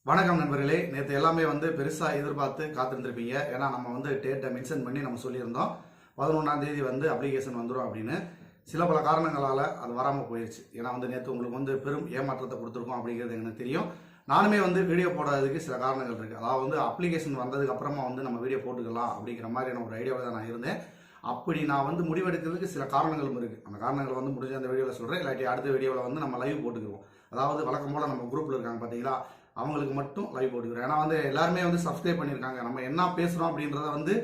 வணக்கம் நண்பர்களே. நேற்று எல்லாமே பெருசா எதிர்பார்த்து காத்திருந்திருப்பீங்க. ஏன்னா நம்ம டேட்டை மென்ஷன் பண்ணி நம்ம சொல்லியிருந்தோம் 11ஆம் தேதி அப்ளிகேஷன் வந்துடும் அப்படின்னு. சில பல காரணங்களால் அது வராமல் போயிடுச்சு. ஏன்னா நேற்று உங்களுக்கு பெரும் ஏமாற்றத்தை கொடுத்துருக்கோம் அப்படிங்கிறது எனக்கு தெரியும். நானுமே வீடியோ போடாததுக்கு சில காரணங்கள் இருக்குது. அதாவது அப்ளிகேஷன் வந்ததுக்கு அப்புறமா நம்ம வீடியோ போட்டுக்கலாம் அப்படிங்கிற மாதிரியான ஒரு ஐடியாவில் தான் நான் இருந்தேன். அப்படி நான் முடிவெடுக்கிறதுக்கு சில காரணங்களும் இருக்குது. அந்த காரணங்கள் முடிஞ்ச அந்த வீடியோவில் சொல்கிறேன். இல்லாட்டி அடுத்த வீடியோவில் நம்ம லைவ் போட்டுக்குவோம். அதாவது வழக்கம் போல் நம்ம குரூப்பில் இருக்காங்க பார்த்தீங்களா, அவங்களுக்கு மட்டும் லைவ் போட்டுக்கிறேன். ஏன்னா எல்லாருமே சப்ஸ்கிரைப் பண்ணியிருக்காங்க. நம்ம என்ன பேசுகிறோம் அப்படின்றத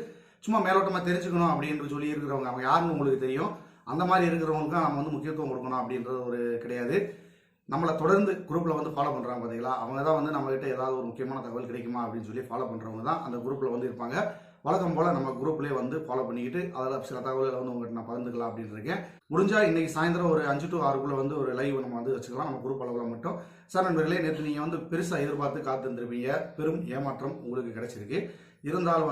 சும்மா மேலோட்டமாக தெரிஞ்சுக்கணும் அப்படின்னு சொல்லி இருக்கிறவங்க அவங்க யாருன்னு உங்களுக்கு தெரியும். அந்த மாதிரி இருக்கிறவங்களுக்கு தான் நம்ம முக்கியத்துவம் கொடுக்கணும் அப்படின்றது ஒரு கிடையாது. நம்மளை தொடர்ந்து குரூப்பில் ஃபாலோ பண்ணுறாங்க பார்த்தீங்களா, அவங்க தான் நம்மகிட்ட ஏதாவது ஒரு முக்கியமான தகவல் கிடைக்குமா அப்படின்னு சொல்லி ஃபாலோ பண்ணுறவங்க தான் அந்த குரூப்பில் இருப்பாங்க. வழக்கம் போல் நம்ம குரூப்லேயே ஃபாலோ பண்ணிக்கிட்டு அதில் சில தகவல்களை உங்கள்கிட்ட நான் பகிர்ந்துக்கலாம் அப்படின்னு இருக்கேன். முடிஞ்சால் இன்னைக்கு சாயந்தரம் ஒரு 5 to 6 ஒரு லைவ் நம்ம வச்சுக்கலாம் நம்ம குரூப் அளவில் மட்டும். சார் நண்பர்களே, நேற்று நீங்கள் பெருசாக எதிர்பார்த்து காத்திருந்திருப்பீங்க. பெரும் ஏமாற்றம் உங்களுக்கு கிடைச்சிருக்கு. இருந்தாலும்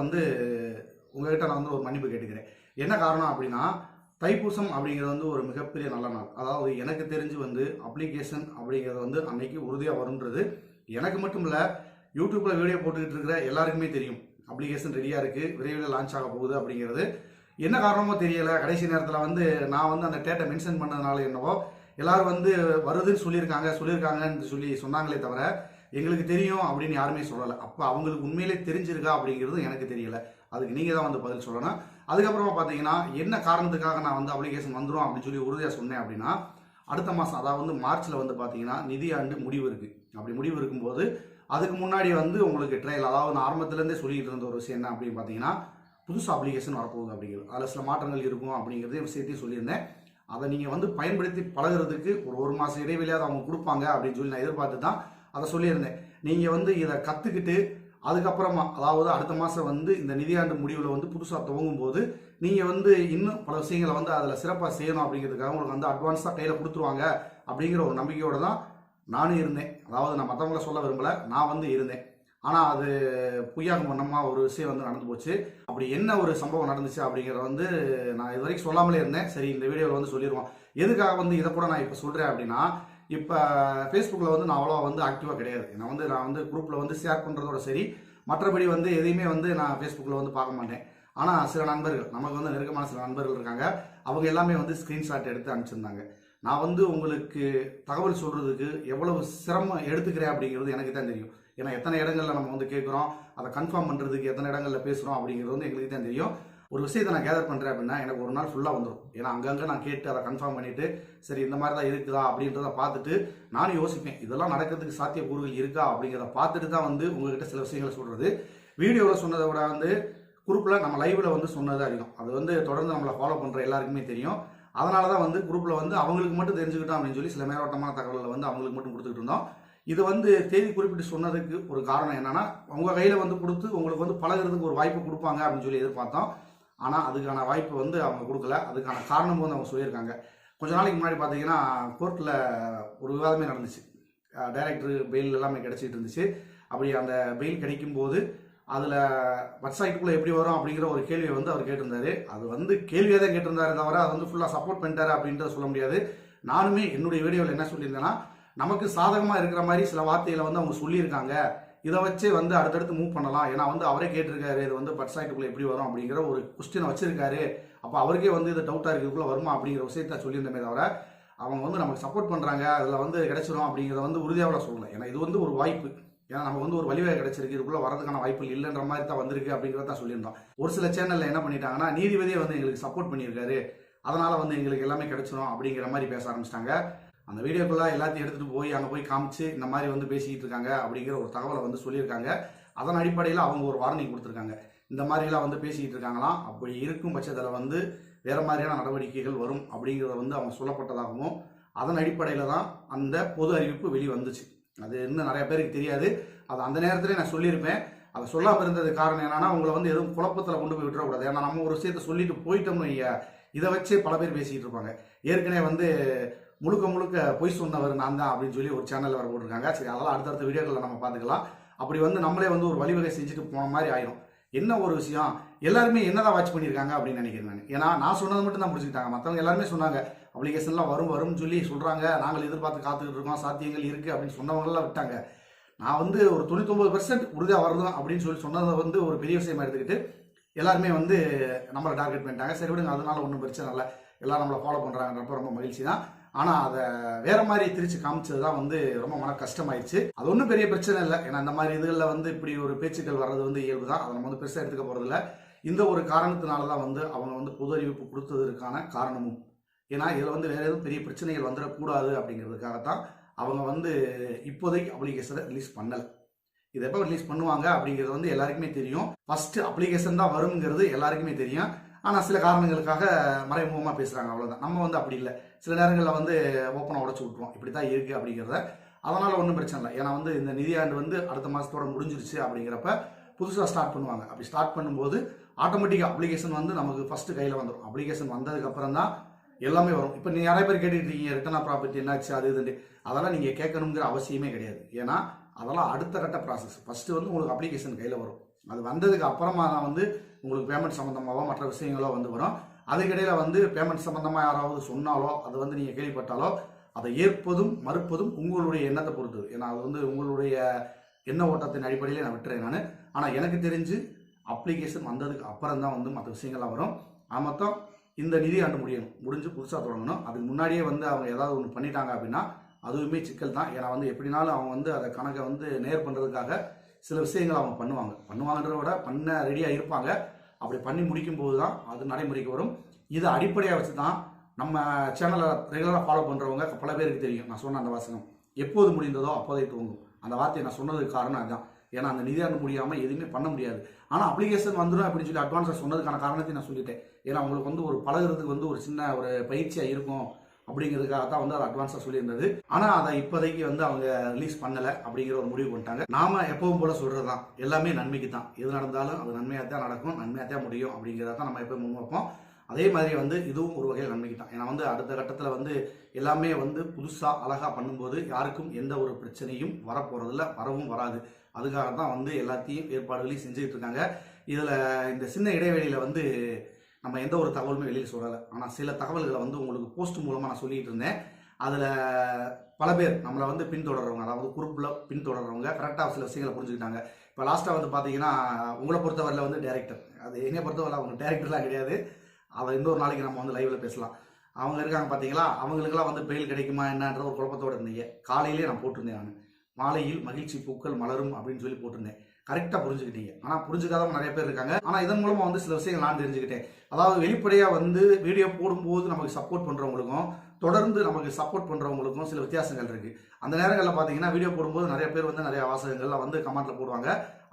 உங்ககிட்ட நான் ஒரு மன்னிப்பு கேட்டுக்கிறேன். என்ன காரணம் அப்படின்னா, தைப்பூசம் அப்படிங்கிறது ஒரு மிகப்பெரிய நல்ல நாள். அதாவது எனக்கு தெரிஞ்சு அப்ளிகேஷன் அப்படிங்கிறது அன்னைக்கு உறுதியாக வரும்ன்றது எனக்கு மட்டும் இல்லை, யூடியூப்ல வீடியோ போட்டுக்கிட்டு இருக்கிற எல்லாருக்குமே தெரியும். அப்ளிகேஷன் ரெடியாக இருக்குது, விரைவில் லான்ச் ஆக போகுது அப்படிங்கிறது. என்ன காரணமோ தெரியலை, கடைசி நேரத்தில் நான் அந்த டேட்டை மென்ஷன் பண்ணதுனால என்னவோ எல்லாரும் வருதுன்னு சொல்லியிருக்காங்கன்னு சொல்லி சொன்னாங்களே தவிர எங்களுக்கு தெரியும் அப்படின்னு யாருமே சொல்லலை. அப்போ அவங்களுக்கு உண்மையிலே தெரிஞ்சிருக்கா அப்படிங்கிறது எனக்கு தெரியல. அதுக்கு நீங்கள் தான் பதில் சொல்லணும். அதுக்கப்புறமா பார்த்தீங்கன்னா, என்ன காரணத்துக்காக நான் அப்ளிகேஷன் வந்துடும் அப்படின்னு சொல்லி உறுதியாக சொன்னேன் அப்படின்னா, அடுத்த மாதம் அதாவது மார்ச்சில் பார்த்தீங்கன்னா நிதியாண்டு முடிவு இருக்குது. அப்படி முடிவு இருக்கும்போது அதுக்கு முன்னாடி உங்களுக்கு ட்ரையல், அதாவது நான் ஆரம்பத்துலேருந்தே சொல்லிட்டு இருந்த ஒரு விஷயம் என்ன அப்படின்னு பார்த்தீங்கன்னா, புதுசு அப்ளிகேஷன் வரப்போகுது அப்படிங்கிறது. அதில் சில மாற்றங்கள் இருக்கும் அப்படிங்கிறதே விஷயத்தையும் சொல்லியிருந்தேன். அதை நீங்கள் பயன்படுத்தி பழகிறதுக்கு ஒரு மாதம் இடைவெளியாவது அவங்க கொடுப்பாங்க அப்படின்னு சொல்லி நான் எதிர்பார்த்து தான் அதை சொல்லியிருந்தேன். நீங்கள் இதை கற்றுக்கிட்டு அதுக்கப்புறமா அதாவது அடுத்த மாதம் இந்த நிதியாண்டு முடிவில் புதுசாக துவங்கும் போது நீங்கள் இன்னும் பல விஷயங்களை அதில் சிறப்பாக செய்யணும் அப்படிங்கிறதுக்காக உங்களுக்கு அட்வான்ஸாக கையில் கொடுத்துருவாங்க அப்படிங்கிற ஒரு நம்பிக்கையோடு தான் நானும் இருந்தேன். அதாவது நான் மற்றவங்கள சொல்ல விரும்பலை, நான் இருந்தேன். ஆனால் அது பொய்யாக மன்னமாக ஒரு விஷயம் நடந்து போச்சு. அப்படி என்ன ஒரு சம்பவம் நடந்துச்சு அப்படிங்கிறத நான் இது வரைக்கும் சொல்லாமலே இருந்தேன். சரி, இந்த வீடியோவில் சொல்லிடுவோம். எதுக்காக இதை கூட நான் இப்போ சொல்கிறேன் அப்படின்னா, இப்போ ஃபேஸ்புக்கில் நான் அவ்வளோ ஆக்டிவாக கிடையாது. நான் குரூப்பில் ஷேர் பண்ணுறதோட சரி, மற்றபடி எதையுமே நான் ஃபேஸ்புக்கில் பார்க்க மாட்டேன். ஆனால் சில நண்பர்கள், நமக்கு நெருக்கமான சில நண்பர்கள் இருக்காங்க, அவங்க எல்லாமே ஸ்க்ரீன்ஷாட் எடுத்து அனுப்பிச்சிருந்தாங்க. நான் உங்களுக்கு தகவல் சொல்கிறதுக்கு எவ்வளவு சிரமம் எடுத்துக்கிறேன் அப்படிங்கிறது எனக்கு தான் தெரியும். ஏன்னா எத்தனை இடங்களில் நம்ம கேட்குறோம், அதை கன்ஃபார்ம் பண்ணுறதுக்கு எத்தனை இடங்களில் பேசுகிறோம் அப்படிங்கிறது எங்களுக்கு தான் தெரியும். ஒரு விஷயத்தை நான் கேதர் பண்ணுறேன் அப்படின்னா எனக்கு ஒரு நாள் ஃபுல்லாக வந்துடும். ஏன்னா அங்கங்கே நான் கேட்டு அதை கன்ஃபார்ம் பண்ணிவிட்டு சரி இந்த மாதிரி தான் இருக்குதா அப்படின்றத பார்த்துட்டு நானும் யோசிப்பேன், இதெல்லாம் நடக்கிறதுக்கு சாத்தியக்கூறுகள் இருக்கா அப்படிங்கிறத பார்த்துட்டு தான் உங்ககிட்ட சில விஷயங்களை சொல்கிறது. வீடியோவில் சொன்னதை விட குரூப்பில் நம்ம லைவில் சொன்னது அதிகம். அது தொடர்ந்து நம்மளை ஃபாலோ பண்ணுற எல்லாருக்குமே தெரியும். அதனால தான் குரூப்பில் அவங்களுக்கு மட்டும் தெரிஞ்சுக்கிட்டோம் அப்படின்னு சொல்லி சில மேலோட்டமான தகவல்களை அவங்களுக்கு மட்டும் கொடுத்துக்கிட்டு இருந்தோம். இது தேதி குறிப்பிட்டு சொன்னதுக்கு ஒரு காரணம் என்னன்னா, உங்கள் கையில் கொடுத்து உங்களுக்கு பழகிறதுக்கு ஒரு வாய்ப்பு கொடுப்பாங்க அப்படின்னு சொல்லி எதிர்பார்த்தோம். ஆனால் அதுக்கான வாய்ப்பு அவங்க கொடுக்கல. அதுக்கான காரணம் அவங்க சொல்லியிருக்காங்க. கொஞ்ச நாளைக்கு முன்னாடி பார்த்தீங்கன்னா கோர்ட்டில் ஒரு விவாதமே நடந்துச்சு. டைரக்டர் பெயில் எல்லாமே கிடைச்சிட்டு இருந்துச்சு. அப்படி அந்த பெயில் கிடைக்கும்போது அதில் வெப்சைட்டுக்குள்ளே எப்படி வரும் அப்படிங்கிற ஒரு கேள்வியை அவர் கேட்டிருந்தாரு. அது கேள்வியாக தான் கேட்டிருந்தாரு தவிர அது ஃபுல்லாக சப்போர்ட் பண்ணிட்டாரு அப்படின்றத சொல்ல முடியாது. நானுமே என்னுடைய வீடியோவில் என்ன சொல்லியிருந்தேன்னா, நமக்கு சாதகமாக இருக்கிற மாதிரி சில வார்த்தைகளை அவங்க சொல்லியிருக்காங்க. இதை வச்சு அடுத்தடுத்து மூவ் பண்ணலாம். ஏன்னா அவரே கேட்டிருக்காரு, இது வெப்சைட்டுக்குள்ளே எப்படி வரும் அப்படிங்கிற ஒரு கொஸ்டினை வச்சிருக்காரு. அப்போ அவருக்கே இது டவுட்டாக இருக்குது, இதுக்குள்ளே வருமா அப்படிங்கிற விஷயத்த சொல்லியிருந்தமே தவிர அவங்க நமக்கு சப்போர்ட் பண்ணுறாங்க, அதில் கிடைச்சிடும் அப்படிங்கிறத உறுதியாக சொல்லலை. ஏன்னா இது ஒரு வாய்ப்பு. ஏன்னா நம்ம ஒரு வழிவகை கிடைச்சிருக்கு, இதுக்குள்ள வரதுக்கான வாய்ப்புகள் இல்லைன்ற மாதிரி தான் வந்திருக்கு அப்படிங்கிறத சொல்லியிருந்தோம். ஒரு சில சேனல்ல என்ன பண்ணிட்டாங்கன்னா, நீதிபதியே எங்களுக்கு சப்போர்ட் பண்ணியிருக்காரு, அதனால எங்களுக்கு எல்லாமே கிடைச்சிடும் அப்படிங்கிற மாதிரி பேச ஆரம்பிச்சிட்டாங்க. அந்த வீடியோக்குள்ள எல்லாத்தையும் எடுத்துட்டு போய் அங்கே போய் காமிச்சு இந்த மாதிரி பேசிக்கிட்டு இருக்காங்க அப்படிங்கிற ஒரு தகவலை சொல்லியிருக்காங்க. அதன் அடிப்படையில் அவங்க ஒரு வார்னிங் கொடுத்துருக்காங்க. இந்த மாதிரிலாம் பேசிக்கிட்டு இருக்காங்களாம். அப்படி இருக்கும் பட்சத்தில் வேற மாதிரியான நடவடிக்கைகள் வரும் அப்படிங்கிறத அவங்க சொல்லப்பட்டதாகவும், அதன் அடிப்படையில் தான் அந்த பொது அறிவிப்பு வெளிவந்துச்சு. அது இன்னும் நிறைய பேருக்கு தெரியாது. அது அந்த நேரத்திலே நான் சொல்லியிருப்பேன். அதை சொல்லாமல் இருந்தது காரணம் என்னன்னா, உங்களை எதுவும் குழப்பத்தில் கொண்டு போய் விட்டுறக்கூடாது. ஏன்னா நம்ம ஒரு விஷயத்தை சொல்லிட்டு போயிட்டோம்னு இதை வச்சு பல பேர் பேசிக்கிட்டு இருப்பாங்க. ஏற்கனவே முழுக்க முழுக்க பொய் சொன்னவர் நான் தான் அப்படின்னு சொல்லி ஒரு சேனலில் வர போட்டிருக்காங்க. சரி, அதெல்லாம் அடுத்தடுத்த வீடியோக்களில் நம்ம பார்த்துக்கலாம். அப்படி நம்மளே ஒரு வழிவகை செஞ்சுட்டு போன மாதிரி ஆயிடும். என்ன ஒரு விஷயம், எல்லாருமே என்னதான் வாட்ச் பண்ணியிருக்காங்க அப்படின்னு நினைக்கிறேன் நான். ஏன்னா நான் சொன்னது மட்டும் தான் பிடிச்சிக்கிட்டாங்க. மற்றவங்க எல்லாருமே சொன்னாங்க அப்ளிகேஷன்லாம் வரும்னு சொல்லி சொல்கிறாங்க, நாங்கள் எதிர்பார்த்து காத்துக்கிட்டு இருக்கோம், சாத்தியங்கள் இருக்குது அப்படின்னு சொன்னவங்களாம் விட்டாங்க. நான் வந்து ஒரு 99% உறுதியாக வரணும் அப்படின்னு சொன்னதை வந்து ஒரு பெரிய விஷயமா எடுத்துக்கிட்டு எல்லாருமே வந்து நம்மளை டார்கெட் பண்ணிட்டாங்க. சரி விடுங்க, அதனால ஒன்றும் பிரச்சனை இல்லை, எல்லாரும் நம்மளை ஃபாலோ பண்ணுறாங்கன்றப்ப ரொம்ப மகிழ்ச்சி தான். ஆனால் அதை வேற மாதிரி திரிச்சு காமிச்சது தான் வந்து ரொம்ப மன கஷ்டமாயிடுச்சு. அது ஒன்றும் பெரிய பிரச்சனை இல்லை, ஏன்னா இந்த மாதிரி இதுகளில் வந்து இப்படி ஒரு பேச்சுக்கள் வர்றது வந்து இயல்பு தான். அதை நம்ம வந்து பெருசாக எடுத்துக்க போகிறதில்ல. இந்த ஒரு காரணத்தினால தான் வந்து அவங்க வந்து பொது அறிவிப்பு கொடுத்ததற்கான காரணமும், ஏன்னா இதில் வந்து வேற எதுவும் பெரிய பிரச்சனைகள் வந்துடக்கூடாது அப்படிங்கிறதுக்காகத்தான் அவங்க வந்து இப்போதைக்கு அப்ளிகேஷனை ரிலீஸ் பண்ணலை. இது எப்போ ரிலீஸ் பண்ணுவாங்க அப்படிங்கிறது வந்து எல்லாருக்குமே தெரியும். ஃபர்ஸ்ட் அப்ளிகேஷன் தான் வருங்கிறது எல்லாருக்குமே தெரியும். ஆனால் சில காரணங்களுக்காக மறைமுகமாக பேசுகிறாங்க, அவ்வளோதான். நம்ம வந்து அப்படி இல்லை, சில நேரங்களில் வந்து ஓப்பனாக உடச்சு விட்ருவோம், இப்படி தான் இருக்குது அப்படிங்கிறத. அதனால் ஒன்றும் பிரச்சனை இல்லை. ஏன்னா வந்து இந்த நிதியாண்டு வந்து அடுத்த மாதத்தோட முடிஞ்சிருச்சு அப்படிங்கிறப்ப புதுசாக ஸ்டார்ட் பண்ணுவாங்க. அப்படி ஸ்டார்ட் பண்ணும்போது ஆட்டோமேட்டிக்காக அப்ளிகேஷன் வந்து நமக்கு ஃபஸ்ட்டு கையில் வந்துடும். அப்ளிகேஷன் வந்ததுக்கப்புறம் தான் எல்லாமே வரும். இப்போ நீங்கள் நிறைய பேர் கேட்டுட்டு இருக்கீங்க, ரிட்டர்ன் ஆஃப் ப்ராப்பர்ட்டி என்னாச்சு அது இதுண்டு. அதெல்லாம் நீங்கள் கேட்கணுங்கிற அவசியமே கிடையாது. ஏன்னா அதெல்லாம் அடுத்த கட்ட ப்ராசஸ். ஃபஸ்ட்டு வந்து உங்களுக்கு அப்ளிகேஷன் கையில் வரும். அது வந்ததுக்கு அப்புறமா தான் வந்து உங்களுக்கு பேமெண்ட் சம்மந்தமாகவோ மற்ற விஷயங்களோ வந்து வரும். அதுக்கிடையில் வந்து பேமெண்ட் சம்மந்தமாக யாராவது சொன்னாலோ அது வந்து நீங்கள் கேள்விப்பட்டாலோ அதை ஏற்பதும் மறுப்பதும் உங்களுடைய எண்ணத்தை பொறுத்தது. ஏன்னா அது வந்து உங்களுடைய எண்ண ஓட்டத்தின் அடிப்படையில் நான் விட்டுறேன் நான். ஆனால் எனக்கு தெரிஞ்சு அப்ளிகேஷன் வந்ததுக்கு அப்புறம் தான் வந்து மற்ற விஷயங்கள்லாம் வரும். மொத்தம் இந்த நிதி ஆண்டு முடிஞ்சு புதுசாக தொடங்கணும். அதுக்கு முன்னாடியே வந்து அவங்க ஏதாவது ஒன்று பண்ணிட்டாங்க அப்படின்னா அதுவுமே சிக்கல் தான். ஏன்னா வந்து எப்படினாலும் அவங்க வந்து அதை கணக்கை வந்து நேர் பண்ணுறதுக்காக சில விஷயங்கள் அவங்க பண்ணுவாங்கன்றத விட பண்ண ரெடியாக இருப்பாங்க. அப்படி பண்ணி முடிக்கும் போது தான் அது நடைமுறைக்கு வரும். இதை அடிப்படையாக வச்சு தான் நம்ம சேனலை ரெகுலராக ஃபாலோ பண்ணுறவங்க பல பேருக்கு தெரியும். நான் சொன்ன அந்த வாசகம் எப்போது முடிந்ததோ அப்போதை துவங்கும், அந்த வார்த்தையை நான் சொன்னதுக்கு காரணம் அதுதான். ஏன்னா அந்த நிதியாண்டு முடியாமல் எதுவுமே பண்ண முடியாது. ஆனால் அப்ளிகேஷன் வந்துடும் அப்படின்னு சொல்லி அட்வான்ஸாக சொன்னதுக்கான காரணத்தை நான் சொல்லிட்டேன். ஏன்னா உங்களுக்கு வந்து ஒரு பழகிறதுக்கு வந்து ஒரு சின்ன ஒரு பயிற்சியாக இருக்கும் அப்படிங்கிறதுக்காக தான் வந்து அதை அட்வான்ஸாக சொல்லியிருந்தது. ஆனால் அதை இப்போதைக்கு வந்து அவங்க ரிலீஸ் பண்ணலை அப்படிங்கிற ஒரு முடிவு பண்ணிட்டாங்க. நாம எப்பவும் போல சொல்கிறது தான், எல்லாமே நன்மைக்கு தான். எது நடந்தாலும் அது நன்மையாக தான் நடக்கும், நன்மையாக தான் முடியும் அப்படிங்கிறத தான் நம்ம எப்போ முன்வைப்போம். அதே மாதிரி வந்து இதுவும் ஒரு வகையில் நன்மைக்கு தான். ஏன்னா வந்து அடுத்த கட்டத்தில் வந்து எல்லாமே வந்து புதுசாக அழகாக பண்ணும்போது யாருக்கும் எந்த ஒரு பிரச்சனையும் வரப்போகிறதில்ல, வரவும் வராது. அதுக்காக தான் வந்து எல்லாத்தையும் ஏற்பாடுகளையும் செஞ்சுக்கிட்டு இருக்காங்க. இதில் இந்த சின்ன இடைவெளியில் வந்து நம்ம எந்த ஒரு தகவலுமே வெளியில் சொல்லலை. ஆனால் சில தகவல்களை வந்து உங்களுக்கு போஸ்ட் மூலமாக நான் சொல்லிட்டு இருந்தேன். அதில் பல பேர் நம்மளை வந்து பின்தொடர்றவங்க, அதாவது குரூப்பில் பின்தொடர்றவங்க கரெக்டாக சில விஷயங்களை புரிஞ்சுக்கிட்டாங்க. இப்போ லாஸ்ட்டாக வந்து பார்த்தீங்கன்னா உங்களை பொறுத்தவரையில் வந்து டேரக்டர், அது என்னை பொறுத்தவரை அவங்க டேரக்டர்லாம் கிடையாது. அதை இன்னொரு நாளைக்கு நம்ம வந்து லைவில் பேசலாம். அவங்க இருக்காங்க பார்த்தீங்களா, அவங்களுக்கெல்லாம் வந்து பெயில் கிடைக்குமா என்னன்ற ஒரு குழப்பத்தோடு இருந்தீங்க. காலையிலே நான் போட்டிருந்தேன், நான் மாலையில் மகிழ்ச்சி பூக்கள் மலரும் அப்படின்னு சொல்லி போட்டிருந்தேன். கரெக்டாக புரிஞ்சுக்கிட்டீங்க. ஆனால் புரிஞ்சுக்காதவங்க நிறைய பேர் இருக்காங்க. ஆனால் இதன் மூலமாக வந்து சில விஷயங்கள் நான் தெரிஞ்சுக்கிட்டேன். அதாவது வெளிப்படையாக வந்து வீடியோ போடும்போது நமக்கு சப்போர்ட் பண்ணுறவங்களுக்கும் தொடர்ந்து நமக்கு சப்போர்ட் பண்ணுறவங்களுக்கும் சில வித்தியாசங்கள் இருக்குது. அந்த நேரங்களில் பார்த்தீங்கன்னா வீடியோ போடும்போது நிறைய பேர் வந்து நிறைய வாசகங்கள்லாம் வந்து கமெண்ட்டில் போடுவாங்க.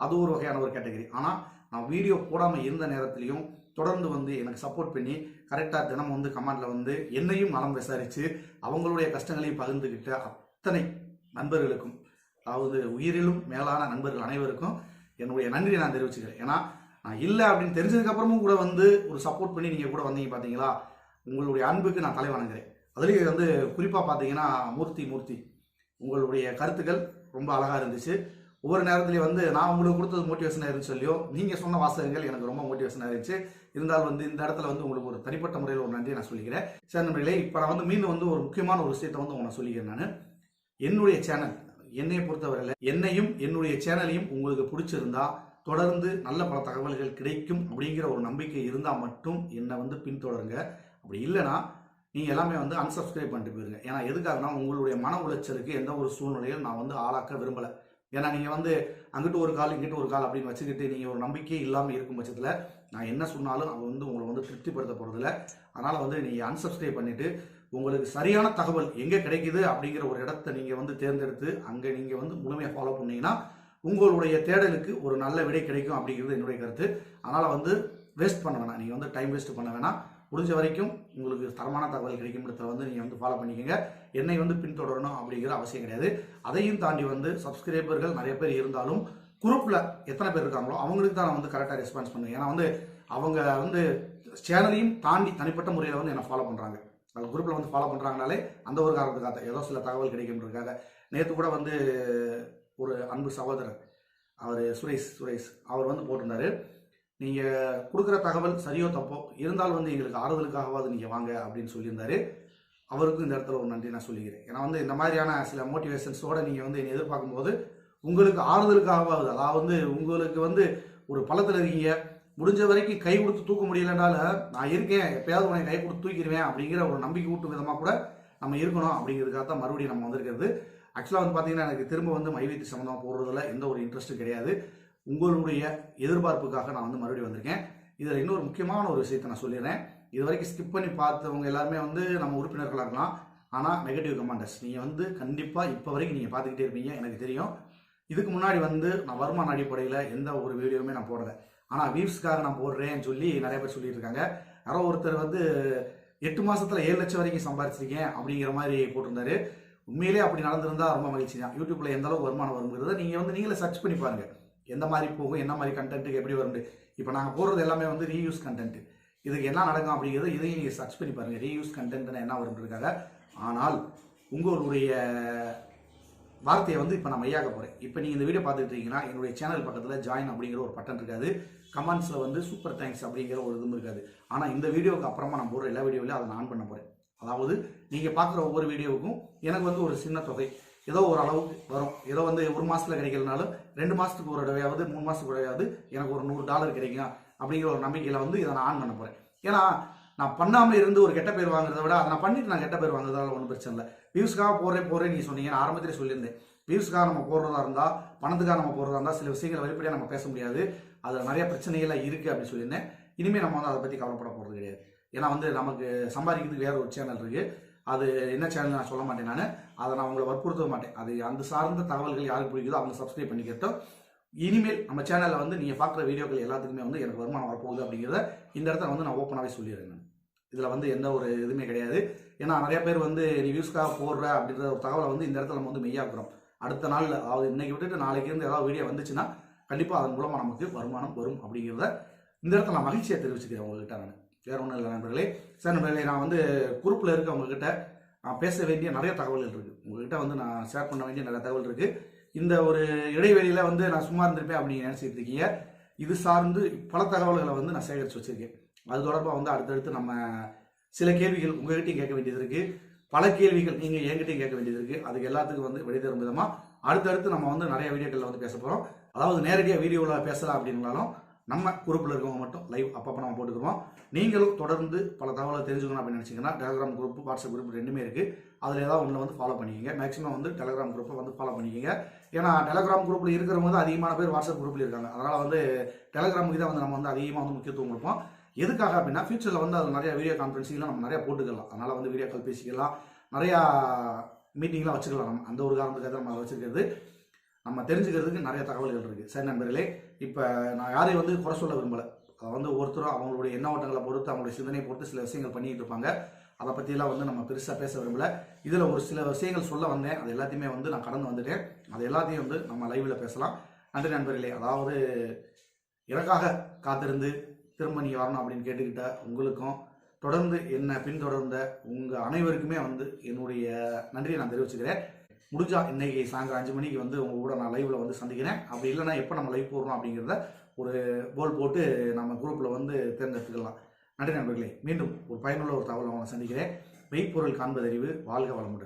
அது ஒரு வகையான ஒரு கேட்டகரி. ஆனால் நான் வீடியோ போடாமல் இருந்த நேரத்துலையும் தொடர்ந்து வந்து எனக்கு சப்போர்ட் பண்ணி கரெக்டாக தினம் வந்து கமெண்ட்டில் வந்து என்னையும் நலம் விசாரித்து அவங்களுடைய கஷ்டங்களையும் பகிர்ந்துக்கிட்ட அத்தனை நண்பர்களுக்கும், அதாவது உயிரிலும் மேலான நண்பர்கள் அனைவருக்கும் என்னுடைய நன்றியை நான் தெரிவிச்சுக்கிறேன். ஏன்னா நான் இல்லை அப்படின்னு தெரிஞ்சதுக்கப்புறமும் கூட வந்து ஒரு சப்போர்ட் பண்ணி நீங்கள் கூட வந்தீங்க பார்த்தீங்களா, உங்களுடைய அன்புக்கு நான் தலை வணங்குறேன். அதுலேயும் வந்து குறிப்பாக பார்த்தீங்கன்னா மூர்த்தி உங்களுடைய கருத்துக்கள் ரொம்ப அழகாக இருந்துச்சு. ஒவ்வொரு நேரத்துலையும் வந்து நான் உங்களுக்கு கொடுத்தது மோட்டிவேஷனாக இருந்துச்சு சொல்லியோ, நீங்கள் சொன்ன வாசகங்கள் எனக்கு ரொம்ப மோட்டிவேஷனாக இருந்துச்சு. இருந்தாலும் வந்து இந்த இடத்துல வந்து உங்களுக்கு ஒரு தனிப்பட்ட முறையில் ஒரு நன்றியை நான் சொல்லிக்கிறேன். சரி நண்பர்களே, இப்போ நான் வந்து மீண்டும் வந்து ஒரு முக்கியமான ஒரு விஷயத்தை வந்து உங்களை சொல்லிக்கிறேன். நான் என்னுடைய சேனல், என்னை பொறுத்தவரையில் என்னையும் என்னுடைய சேனலையும் உங்களுக்கு பிடிச்சிருந்தா தொடர்ந்து நல்ல பல தகவல்கள் கிடைக்கும் அப்படிங்கிற ஒரு நம்பிக்கை இருந்தால் மட்டும் என்னை வந்து பின்தொடருங்க. அப்படி இல்லைனா நீங்கள் எல்லாமே வந்து அன்சப்ஸ்கிரைப் பண்ணிட்டு போயிருங்க. ஏன்னா எதுக்காகனா உங்களுடைய மன உளைச்சலுக்கு எந்த ஒரு சூழ்நிலையும் நான் வந்து ஆளாக்க விரும்பலை. ஏன்னா நீங்கள் வந்து அங்கிட்டு ஒரு கால் இங்கிட்டு ஒரு கால் அப்படின்னு வச்சுக்கிட்டு நீங்கள் ஒரு நம்பிக்கை இல்லாமல் இருக்கும் பட்சத்தில் நான் என்ன சொன்னாலும் அது வந்து உங்களை வந்து திருப்திப்படுத்த போகிறதில்ல. அதனால் வந்து நீங்கள் அன்சப்ஸ்கிரைப் பண்ணிவிட்டு உங்களுக்கு சரியான தகவல் எங்கே கிடைக்குது அப்படிங்கிற ஒரு இடத்த நீங்கள் வந்து தேர்ந்தெடுத்து அங்கே நீங்கள் வந்து முழுமையாக ஃபாலோ பண்ணீங்கன்னா உங்களுடைய தேடலுக்கு ஒரு நல்ல விடை கிடைக்கும் அப்படிங்கிறது என்னுடைய கருத்து. அதனால் வந்து வேஸ்ட் பண்ண வேணாம், நீங்கள் வந்து டைம் வேஸ்ட் பண்ண வேணாம். முடிஞ்ச வரைக்கும் உங்களுக்கு தரமான தகவல் கிடைக்கும்ன்றத வந்து நீங்கள் வந்து ஃபாலோ பண்ணிக்கோங்க. என்னை வந்து பின்தொடரணும் அப்படிங்கிற அவசியம் கிடையாது. அதையும் தாண்டி வந்து சப்ஸ்கிரைபர்கள் நிறைய பேர் இருந்தாலும் குரூப்பில் எத்தனை பேர் இருக்காங்களோ அவங்களுக்கு தான் நான் வந்து கரெக்டாக ரெஸ்பான்ஸ் பண்ணுவேன். ஏன்னா வந்து அவங்க வந்து சேனலையும் தாண்டி தனிப்பட்ட முறையில் வந்து என்னை ஃபாலோ பண்ணுறாங்க. அந்த குரூப்பில் வந்து ஃபாலோ பண்ணுறாங்கனாலே அந்த ஒரு காரணத்துக்காக ஏதோ சில தகவல் கிடைக்கும்ன்றதுக்காக. நேற்று கூட வந்து ஒரு அன்பு சகோதரர் அவர் சுரேஷ் அவர் வந்து போட்டிருந்தாரு, நீங்கள் கொடுக்குற தகவல் சரியோ தப்போ இருந்தாலும் வந்து எங்களுக்கு ஆறுதலுக்காகவாது நீங்கள் வாங்க அப்படின்னு சொல்லியிருந்தாரு. அவருக்கும் இந்த இடத்துல ஒரு நன்றி நான் சொல்லிக்கிறேன். ஏன்னா வந்து இந்த மாதிரியான சில மோட்டிவேஷன்ஸோடு நீங்கள் வந்து என்னை எதிர்பார்க்கும்போது உங்களுக்கு ஆறுதலுக்காகவாது, அதாவது உங்களுக்கு வந்து ஒரு பள்ளத்தில் இருக்கீங்க, முடிஞ்ச வரைக்கும் கை கொடுத்து தூக்க முடியலனாலும் நான் இருக்கேன், எப்பயாவது உனக்கு கை கொடுத்து தூக்கிடுவேன் அப்படிங்கிற ஒரு நம்பிக்கை ஊட்டும் விதமாக கூட நம்ம இருக்கணும் அப்படிங்கிறதுக்காக தான் மறுபடியும் நம்ம வந்திருக்கிறது. ஆக்சுவலாக வந்து பார்த்தீங்கன்னா எனக்கு திரும்ப வந்து மைவீட்டு சம்மந்தமாக போடுறதுல எந்த ஒரு இன்ட்ரெஸ்ட்டும் கிடையாது. உங்களுடைய எதிர்பார்ப்புக்காக நான் வந்து மறுபடியும் வந்திருக்கேன். இதில் இன்னொரு முக்கியமான ஒரு விஷயத்தை நான் சொல்லிடுறேன். இது வரைக்கும் ஸ்கிப் பண்ணி பார்த்தவங்க எல்லாருமே வந்து நம்ம உறுப்பினர்களாக இருக்கலாம். ஆனால் நெகட்டிவ் கமெண்டர்ஸ் நீங்கள் வந்து கண்டிப்பாக இப்போ வரைக்கும் நீங்கள் பார்த்துக்கிட்டே இருப்பீங்க, எனக்கு தெரியும். இதுக்கு முன்னாடி வந்து நான் வருமான அடிப்படையில் எந்த ஒரு வீடியோவுமே நான் போடலை. ஆனால் வியூஸ்க்காக நான் போடுறேன்னு சொல்லி நிறைய பேர் சொல்லிட்டு இருக்காங்க. யாரோ ஒருத்தர் வந்து 8 மாசத்துல 7 லட்சம் வரைக்கும் சம்பாதிச்சிருக்கேன் அப்படிங்கிற மாதிரி போட்டிருந்தாரு. உண்மையிலே அப்படி நடந்திருந்தா ரொம்ப மகிழ்ச்சி தான். யூடியூப்ல எந்த அளவுக்கு வருமானம் வருங்கிறத நீங்களே சர்ச் பண்ணி பாருங்க. எந்த மாதிரி போகும், என்ன மாதிரி கண்டென்ட்டுக்கு எப்படி வரும். இப்போ நாங்கள் போடுறது எல்லாமே வந்து ரீயூஸ் கண்டென்ட். இதுக்கு என்ன நடக்கும் அப்படிங்கிறது இதையும் நீங்கள் சர்ச் பண்ணி பாருங்க. ரீயூஸ் கண்டென்ட்னா என்ன வரும்ன்றதுக்காக. ஆனால் உங்களுடைய வார்த்தையை வந்து இப்போ நான் மையாக போகிறேன். இப்போ நீங்கள் இந்த வீடியோ பார்த்துட்டு இருக்கீங்கன்னா என்னுடைய சேனல் பக்கத்தில் ஜாயின் அப்படிங்கிற ஒரு பட்டன் இருக்காது. கமெண்ட்ஸில் வந்து சூப்பர் தேங்க்ஸ் அப்படிங்கிற ஒரு இதுவும் இருக்காது. ஆனால் இந்த வீடியோவுக்கு அப்புறமா நான் போடுற எல்லா வீடியோவிலையும் அதை நான் ஆன் பண்ண போகிறேன். அதாவது நீங்கள் பார்க்குற ஒவ்வொரு வீடியோவுக்கும் எனக்கு வந்து ஒரு சின்ன தொகை ஏதோ ஒரு அளவுக்கு வரும். ஏதோ வந்து 1 மாதத்தில் கிடைக்கலனாலும் 2 மாதத்துக்கு ஒரு தடவையாவது 3 மாதத்துக்கு ஒரு தடவையாவது எனக்கு ஒரு $100 கிடைக்கும் அப்படிங்கிற ஒரு நம்பிக்கையில் வந்து இதை நான் ஆன் பண்ண போகிறேன். ஏன்னா நான் பண்ணாமல் இருந்து ஒரு கெட்ட பேர் வாங்குறத விட அதை நான் பண்ணிட்டு நான் கெட்ட பேர் வாங்குறதால ஒன்றும் பிரச்சனை இல்லை. வியூஸ்க்காக போடுறேன் நீங்கள் சொன்னீங்க. நான் ஆரம்பத்திலே சொல்லியிருந்தேன், வியூஸ்க்காக நம்ம போடுறதா இருந்தால், பணத்துக்காக நம்ம போடுறதா இருந்தால் சில விஷயங்கள் வெளிப்படையாக நம்ம பேச முடியாது. அதில் நிறைய பிரச்சனைகள்லாம் இருக்குது அப்படின்னு சொல்லியிருந்தேன். இனிமேல் நம்ம வந்து அதை பற்றி கவலைப்பட போகிறது கிடையாது. ஏன்னா வந்து நமக்கு சம்பாதிக்கிறதுக்கு வேற ஒரு சேனல் இருக்குது. அது என்ன சேனல் நான் சொல்ல மாட்டேன். அதை நான் உங்களை வற்புறுத்த மாட்டேன். அது அந்த சார்ந்த தகவல்கள் யாருக்கு பிடிக்குதோ அவங்க சப்ஸ்கிரைப் பண்ணிக்கிட்டோம். இனிமேல் நம்ம சேனலில் வந்து நீங்கள் பார்க்குற வீடியோக்கள் எல்லாத்துக்குமே வந்து எனக்கு வருமானம் வரப்போகுது அப்படிங்கிறத இந்த இடத்துல வந்து நான் ஓப்பனாகவே சொல்லிடுறேன். இதில் வந்து எந்த ஒரு இதுவுமே கிடையாது. ஏன்னா நிறைய பேர் வந்து நீ வியூஸ்க்காக போடுற அப்படின்ற ஒரு தகவலை வந்து இந்த இடத்துல நம்ம வந்து மெய்யாக்குறோம். அடுத்த நாள் அதாவது இன்னைக்கு விட்டுட்டு நாளைக்கு இருந்து ஏதாவது வீடியோ வந்துச்சுன்னா கண்டிப்பாக அதன் மூலமாக நமக்கு வருமானம் வரும் அப்படிங்கிறத இந்த இடத்துல நான் மகிழ்ச்சியை தெரிவிச்சுக்கிறேன் உங்ககிட்ட. நான் வேற ஒன்றும் இல்லை நண்பர்களே. சார் நண்பர்களே, நான் வந்து குரூப்பில் இருக்க உங்ககிட்ட நான் பேச வேண்டிய நிறைய தகவல்கள் இருக்குது. உங்ககிட்ட வந்து நான் ஷேர் பண்ண வேண்டிய நிறைய தகவல் இருக்குது. இந்த ஒரு இடைவெளியில் வந்து நான் சும்மா இருந்திருப்பேன் அப்படின்னு நினச்சிட்டு இருக்கீங்க. இது சார்ந்து பல தகவல்களை வந்து நான் சேகரித்து வச்சுருக்கேன். அது தொடர்பாக வந்து அடுத்தடுத்து நம்ம சில கேள்விகள் உங்ககிட்டையும் கேட்க வேண்டியது இருக்குது. பல கேள்விகள் நீங்கள் என்கிட்டையும் கேட்க வேண்டியது இருக்குது. அதுக்கு எல்லாத்துக்கும் வந்து விடை தரும் விதமாக அடுத்தடுத்து நம்ம வந்து நிறைய வீடியோக்களில் வந்து பேச போகிறோம். அதாவது நேரடியாக வீடியோவில் பேசலாம் அப்படின்னாலும் நம்ம குரூப்பில் இருக்கவங்க மட்டும் லைவ் அப்பப்போ நம்ம போட்டுக்கிறோம். நீங்களும் தொடர்ந்து பல தகவலை தெரிஞ்சுக்கணும் அப்படின்னு நினச்சிங்கன்னா டெலிகிராம் குரூப், வாட்ஸ்அப் குரூப் ரெண்டுமே இருக்குது. அதில் ஏதாவது ஒன்று வந்து ஃபாலோ பண்ணிக்கங்க. மேக்ஸிமம் வந்து டெலிகிராம் குரூப்பை வந்து ஃபாலோ பண்ணிக்கங்க. ஏன்னா டெலிகிராம் குரூப்பில் இருக்கிறவங்க வந்து அதிகமான பேர் வாட்ஸ்அப் குரூப்பில் இருக்காங்க. அதனால் வந்து டெலிகிராமுக்கு தான் வந்து நம்ம வந்து அதிகமாக வந்து முக்கியத்துவம் கொடுப்போம். எதுக்காக அப்படின்னா ஃபியூச்சரில் வந்து அது நிறைய வீடியோ கான்ஃபரன்சிங்லாம் நம்ம நிறையா போட்டுக்கலாம். அதனால் வந்து வீடியோ கால் பேசிக்கலாம், நிறையா மீட்டிங்லாம் வச்சுக்கலாம். நம்ம அந்த ஒரு காரணத்துக்காக நம்ம அதை வச்சுருக்கிறது. நம்ம தெரிஞ்சுக்கிறதுக்கு நிறைய தகவல்கள் இருக்குது. சரி நண்பர்களே, இப்போ நான் யாரையும் வந்து குறை சொல்ல விரும்பலை. அதை வந்து ஒருத்தரும் அவங்களுடைய எண்ண ஓட்டங்களை பொறுத்து, அவங்களுடைய சிந்தனையை பொறுத்து சில விஷயங்கள் பண்ணிட்டு இருப்பாங்க. அதை பற்றியெல்லாம் வந்து நம்ம பெருசாக பேச விரும்பலை. இதில் ஒரு சில விஷயங்கள் சொல்ல வந்தேன். அது எல்லாத்தையுமே வந்து நான் கடந்து வந்துட்டேன். அது எல்லாத்தையும் வந்து நம்ம லைவில் பேசலாம். நன்றி நண்பர்களே. அதாவது எனக்காக காத்திருந்து திரும்ப நீங்கள் வரணும் அப்படின்னு கேட்டுக்கிட்ட உங்களுக்கும், தொடர்ந்து என்னை பின்தொடர்ந்த உங்கள் அனைவருக்குமே வந்து என்னுடைய நன்றியை நான் தெரிவிச்சுக்கிறேன். முடிஞ்சா இன்னைக்கு சாயங்காலம் 5 மணிக்கு வந்து உங்க கூட நான் லைவ்ல வந்து சந்திக்கிறேன். அப்படி இல்லைன்னா எப்போ நம்ம லைவ் போடுறோம் அப்படிங்கிறத ஒரு கோல் போட்டு நம்ம குரூப்ல வந்து தேர்ந்தெடுத்துக்கலாம். நன்றி நண்பர்களே. மீண்டும் ஒரு பயனுள்ள ஒரு தகவலை உங்களை சந்திக்கிறேன். மெய்ப்பொருள் காண்பதறிவு. வாழ்க வளமுடன்.